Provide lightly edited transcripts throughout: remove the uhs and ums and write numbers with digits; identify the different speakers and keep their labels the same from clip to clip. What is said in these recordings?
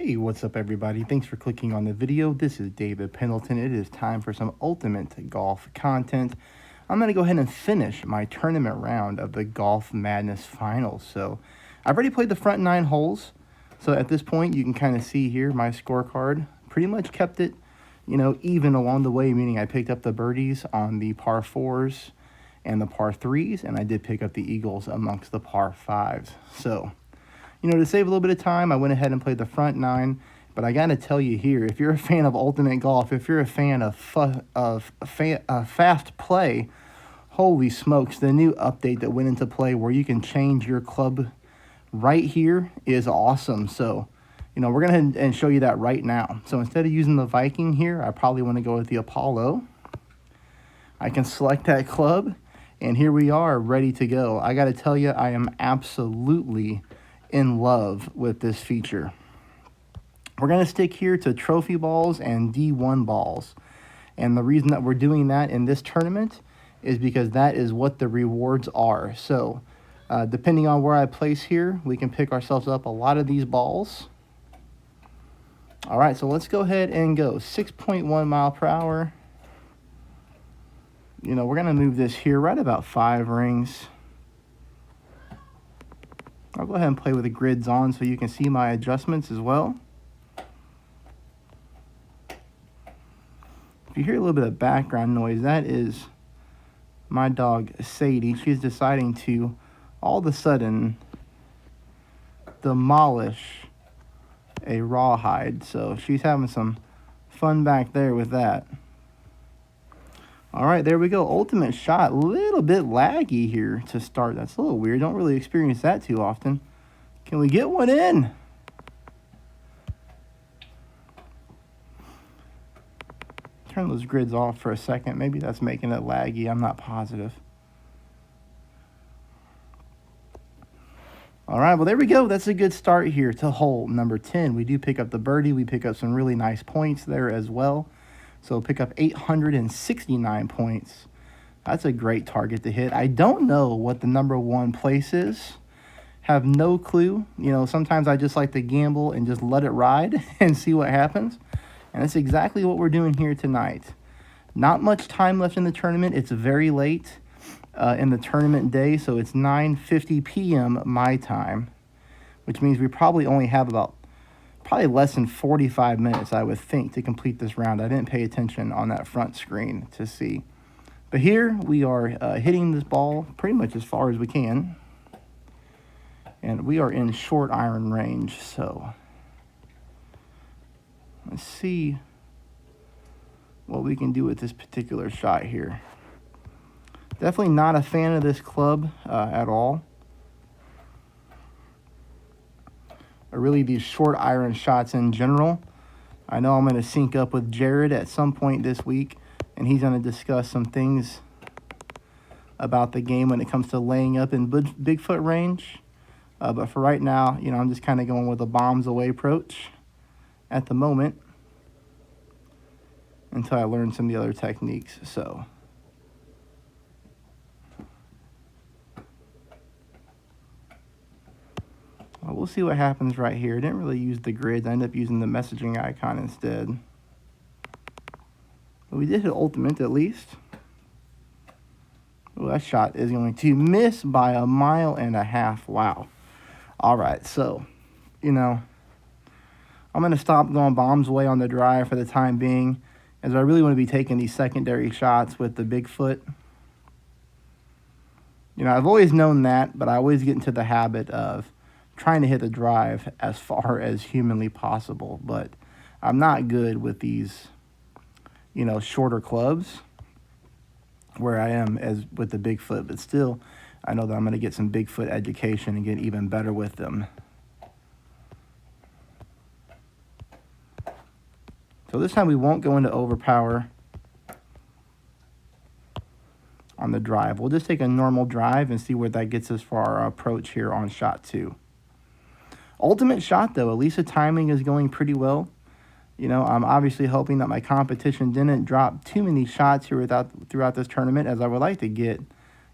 Speaker 1: Hey, what's up everybody? Thanks for clicking on the video. This is David Pendleton. It is time for some ultimate golf content. I'm going to go ahead and finish my tournament round of the Golf Madness Finals. So I've already played the front 9 holes. So at this point, you can kind of see here my scorecard. Pretty much kept it, even along the way, meaning I picked up the birdies on the par 4s and the par 3s, and I did pick up the eagles amongst the par 5s. So to save a little bit of time, I went ahead and played the front 9. But I got to tell you here, if you're a fan of ultimate golf, if you're a fan of fast play, holy smokes, the new update that went into play where you can change your club right here is awesome. So, we're going to show you that right now. So instead of using the Viking here, I probably want to go with the Apollo. I can select that club, and here we are, ready to go. I got to tell you, I am absolutely in love with this feature. We're going to stick here to trophy balls and D1 balls. And the reason that we're doing that in this tournament is because that is what the rewards are. So depending on where I place here, we can pick ourselves up a lot of these balls. All right, so let's go ahead and go 6.1 mile per hour. We're going to move this here right about 5 rings. I'll go ahead and play with the grids on so you can see my adjustments as well. If you hear a little bit of background noise, that is my dog Sadie. She's deciding to all of a sudden demolish a rawhide. So she's having some fun back there with that. All right, there we go. Ultimate shot. A little bit laggy here to start. That's a little weird. Don't really experience that too often. Can we get one in? Turn those grids off for a second. Maybe that's making it laggy. I'm not positive. All right, well, there we go. That's a good start here to hole number 10. We do pick up the birdie. We pick up some really nice points there as well. So pick up 869 points. That's a great target to hit. I don't know what the number 1 place is. Have no clue. Sometimes I just like to gamble and just let it ride and see what happens. And that's exactly what we're doing here tonight. Not much time left in the tournament. It's very late in the tournament day, so it's 9:50 p.m. my time, which means we probably only have probably less than 45 minutes, I would think, to complete this round. I didn't pay attention on that front screen to see. But here we are hitting this ball pretty much as far as we can. And we are in short iron range, so let's see what we can do with this particular shot here. Definitely not a fan of this club at all. Or really these short iron shots in general. I know I'm going to sync up with Jared at some point this week, and he's going to discuss some things about the game when it comes to laying up in Bigfoot range. But for right now, I'm just kind of going with a bombs away approach at the moment until I learn some of the other techniques. So we'll see what happens right here. I didn't really use the grids. I ended up using the messaging icon instead. But we did hit ultimate at least. Oh, that shot is going to miss by 1.5 miles. Wow. All right, so, I'm going to stop going bombs away on the drive for the time being, as I really want to be taking these secondary shots with the Bigfoot. I've always known that, but I always get into the habit of trying to hit the drive as far as humanly possible. But I'm not good with these, shorter clubs where I am as with the Bigfoot. But still, I know that I'm going to get some Bigfoot education and get even better with them. So this time we won't go into overpower on the drive. We'll just take a normal drive and see where that gets us for our approach here on shot 2. Ultimate shot, though, at least the timing is going pretty well. I'm obviously hoping that my competition didn't drop too many shots here throughout this tournament, as I would like to get,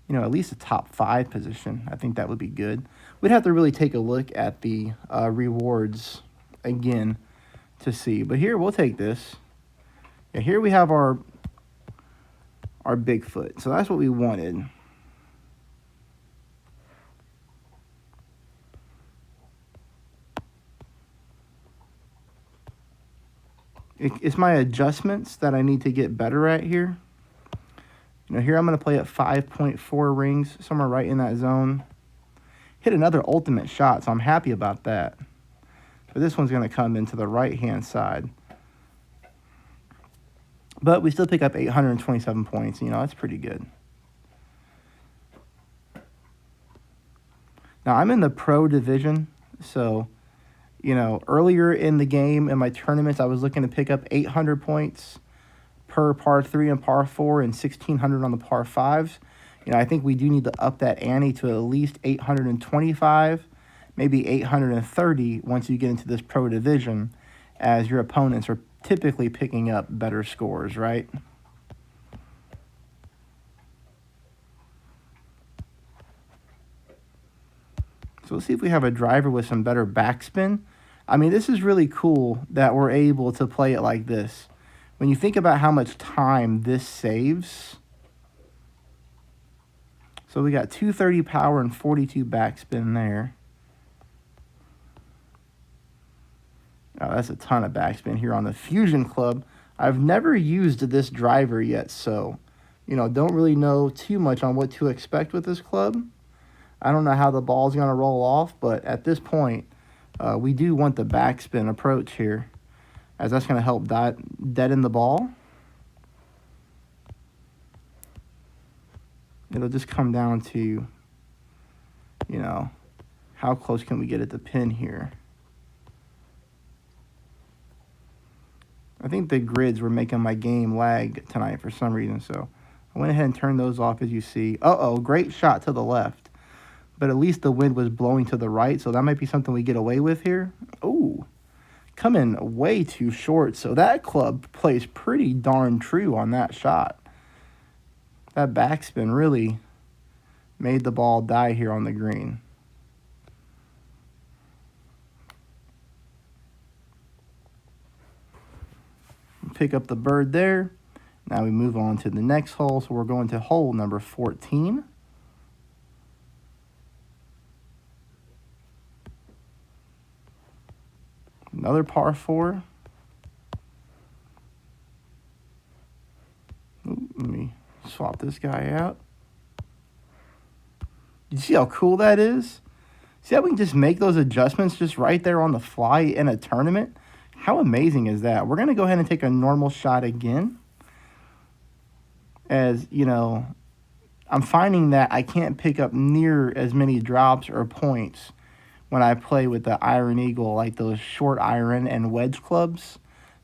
Speaker 1: at least a top 5 position. I think that would be good. We'd have to really take a look at the rewards again to see. But here, we'll take this. Yeah, here we have our Bigfoot. So that's what we wanted. It's my adjustments that I need to get better at here. You know, here I'm going to play at 5.4 rings, somewhere right in that zone. Hit another ultimate shot, so I'm happy about that. But this one's going to come into the right-hand side. But we still pick up 827 points. You know, that's pretty good. Now, I'm in the pro division, so, you know, earlier in the game, in my tournaments, I was looking to pick up 800 points per par 3 and par 4 and 1,600 on the par 5s. You know, I think we do need to up that ante to at least 825, maybe 830 once you get into this pro division, as your opponents are typically picking up better scores, right? So let's see if we have a driver with some better backspin. I mean, this is really cool that we're able to play it like this. When you think about how much time this saves. So we got 230 power and 42 backspin there. Oh, that's a ton of backspin here on the Fusion Club. I've never used this driver yet, so, you know, don't really know too much on what to expect with this club. I don't know how the ball's going to roll off, but at this point, we do want the backspin approach here, as that's going to help deaden the ball. It'll just come down to, you know, how close can we get at the pin here. I think the grids were making my game lag tonight for some reason, so I went ahead and turned those off, as you see. Uh-oh, great shot to the left. But at least the wind was blowing to the right, so that might be something we get away with here. Ooh, coming way too short, so that club plays pretty darn true on that shot. That backspin really made the ball die here on the green. Pick up the bird there. Now we move on to the next hole, so we're going to hole number 14. Another par 4. Ooh, let me swap this guy out. You see how cool that is? See how we can just make those adjustments just right there on the fly in a tournament? How amazing is that? We're going to go ahead and take a normal shot again. As, you know, I'm finding that I can't pick up near as many drops or points when I play with the Iron Eagle, like those short iron and wedge clubs.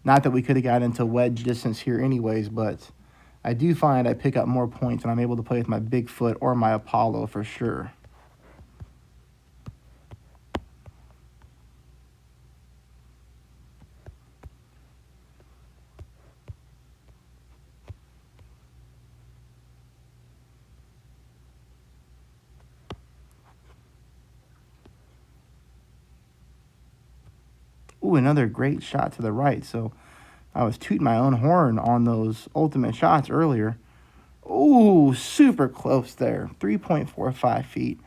Speaker 1: Not that we could have got into wedge distance here anyways, but I do find I pick up more points when I'm able to play with my Bigfoot or my Apollo for sure. Ooh, another great shot to the right. So I was tooting my own horn on those ultimate shots earlier. Ooh, super close there. 3.45 feet.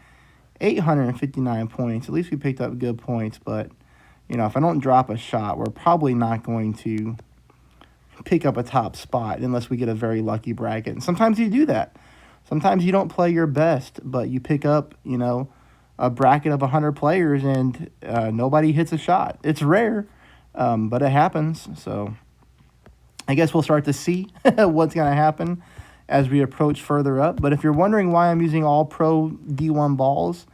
Speaker 1: 859 points. At least we picked up good points. But, you know, if I don't drop a shot, we're probably not going to pick up a top spot unless we get a very lucky bracket. And sometimes you do that. Sometimes you don't play your best, but you pick up, you know, a bracket of 100 players and nobody hits a shot. It's rare, but it happens. So I guess we'll start to see what's going to happen as we approach further up. But if you're wondering why I'm using all pro D1 balls,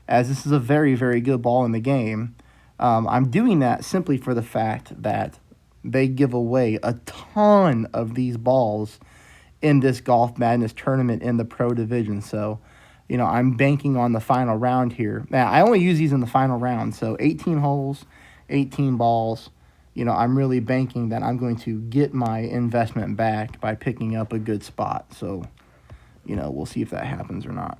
Speaker 1: as this is a very, very good ball in the game, I'm doing that simply for the fact that they give away a ton of these balls in this Golf Madness tournament in the pro division. So, you know, I'm banking on the final round here. Now, I only use these in the final round, so 18 holes, 18 balls. You know, I'm really banking that I'm going to get my investment back by picking up a good spot. So, you know, we'll see if that happens or not.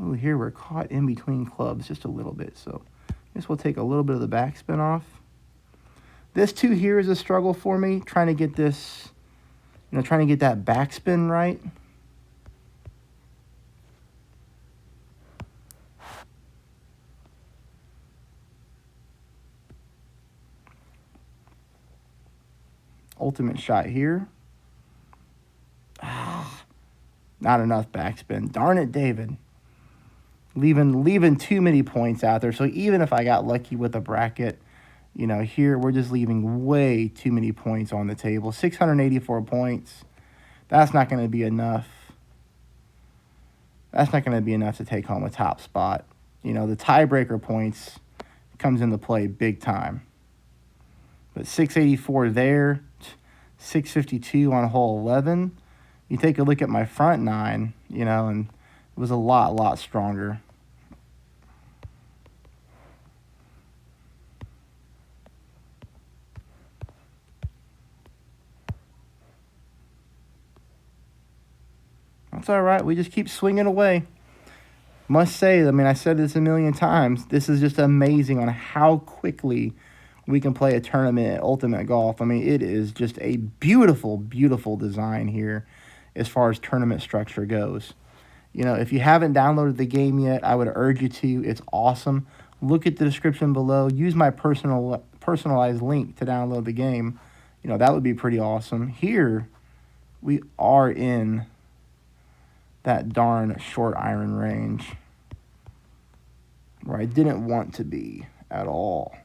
Speaker 1: Oh, here we're caught in between clubs just a little bit, so Guess we'll take a little bit of the backspin off. This 2 here is a struggle for me, trying to get this, trying to get that backspin right. Ultimate shot here. Not enough backspin. Darn it, David. Leaving too many points out there. So even if I got lucky with a bracket, here we're just leaving way too many points on the table. 684 points. That's not going to be enough. That's not going to be enough to take home a top spot. The tiebreaker points comes into play big time. But 684 there, 652 on hole 11. You take a look at my front 9, and it was a lot stronger. That's all right. We just keep swinging away. Must say, I said this a million times. This is just amazing on how quickly we can play a tournament at Ultimate Golf. It is just a beautiful, beautiful design here as far as tournament structure goes. If you haven't downloaded the game yet, I would urge you to. It's awesome. Look at the description below. Use my personalized link to download the game. That would be pretty awesome. Here, we are in that darn short iron range where I didn't want to be at all.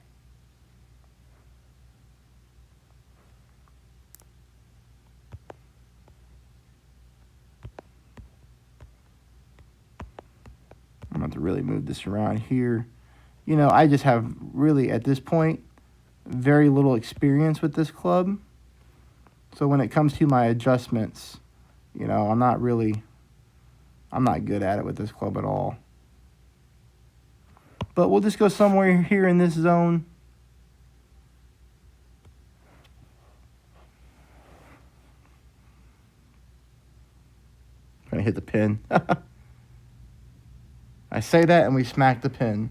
Speaker 1: I'm going to really move this around here. I just have really, at this point, very little experience with this club. So when it comes to my adjustments, I'm not good at it with this club at all. But we'll just go somewhere here in this zone. Trying to hit the pin. I say that and we smack the pin.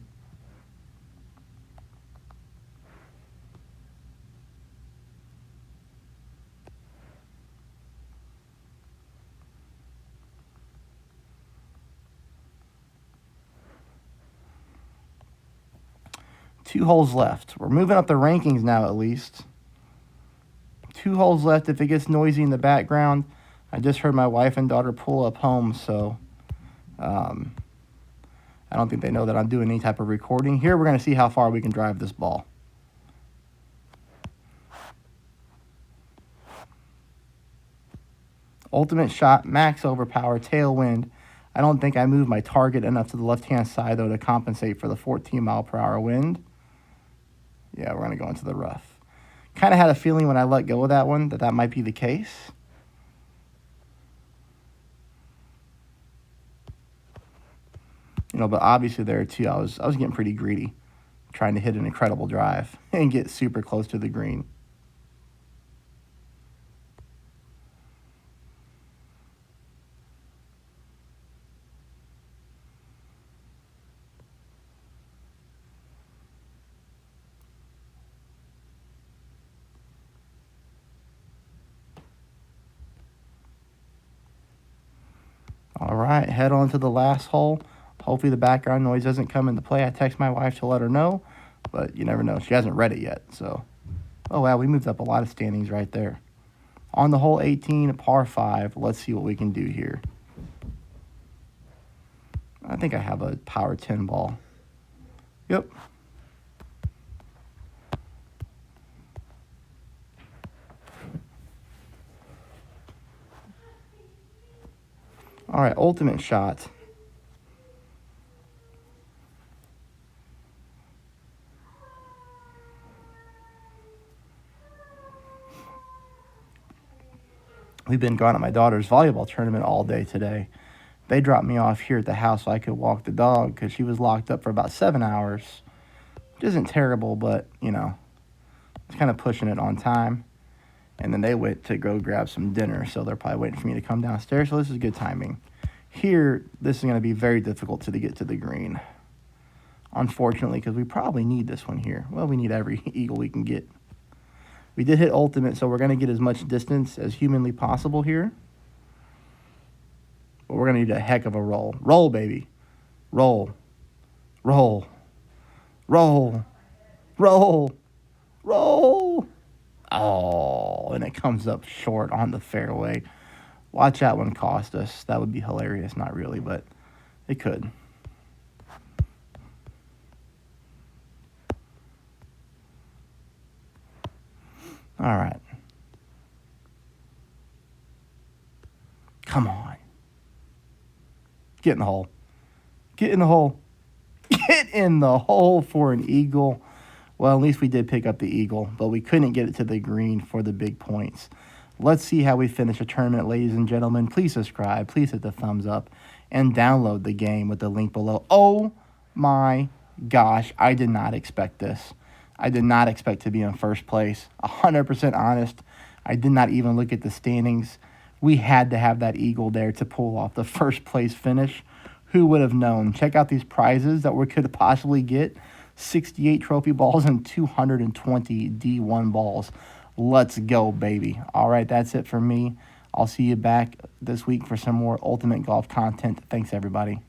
Speaker 1: Two holes left. We're moving up the rankings now at least. 2 holes left. If it gets noisy in the background, I just heard my wife and daughter pull up home, so I don't think they know that I'm doing any type of recording. Here we're going to see how far we can drive this ball. Ultimate shot, max overpower, tailwind. I don't think I moved my target enough to the left-hand side, though, to compensate for the 14-mile-per-hour wind. Yeah, we're going to go into the rough. Kind of had a feeling when I let go of that one that might be the case. But obviously there, too, I was getting pretty greedy, trying to hit an incredible drive and get super close to the green. All right, head on to the last hole. Hopefully the background noise doesn't come into play. I text my wife to let her know, but you never know. She hasn't read it yet, so. Oh, wow, we moved up a lot of standings right there. On the hole 18, par 5, let's see what we can do here. I think I have a power 10 ball. Yep. All right, ultimate shot. We've been gone at my daughter's volleyball tournament all day today. They dropped me off here at the house so I could walk the dog because she was locked up for about 7 hours. Which isn't terrible, but, it's kind of pushing it on time. And then they went to go grab some dinner, so they're probably waiting for me to come downstairs, so this is good timing. Here, this is going to be very difficult to get to the green. unfortunately, because we probably need this one here. Well, we need every eagle we can get. We did hit ultimate, so we're going to get as much distance as humanly possible here. But we're going to need a heck of a roll. Roll, baby. Roll. Roll. Roll. Roll. Roll. Oh, and it comes up short on the fairway. Watch that one cost us. That would be hilarious. Not really, but it could. All right. Come on. Get in the hole. Get in the hole. Get in the hole for an eagle. Well, at least we did pick up the eagle, but we couldn't get it to the green for the big points. Let's see how we finish a tournament, ladies and gentlemen. Please subscribe. Please hit the thumbs up and download the game with the link below. Oh my gosh, I did not expect this. I did not expect to be in first place. 100% honest. I did not even look at the standings. We had to have that eagle there to pull off the first place finish. Who would have known? Check out these prizes that we could possibly get. 68 trophy balls and 220 D1 balls. Let's go, baby. All right, that's it for me. I'll see you back this week for some more Ultimate Golf content. Thanks, everybody.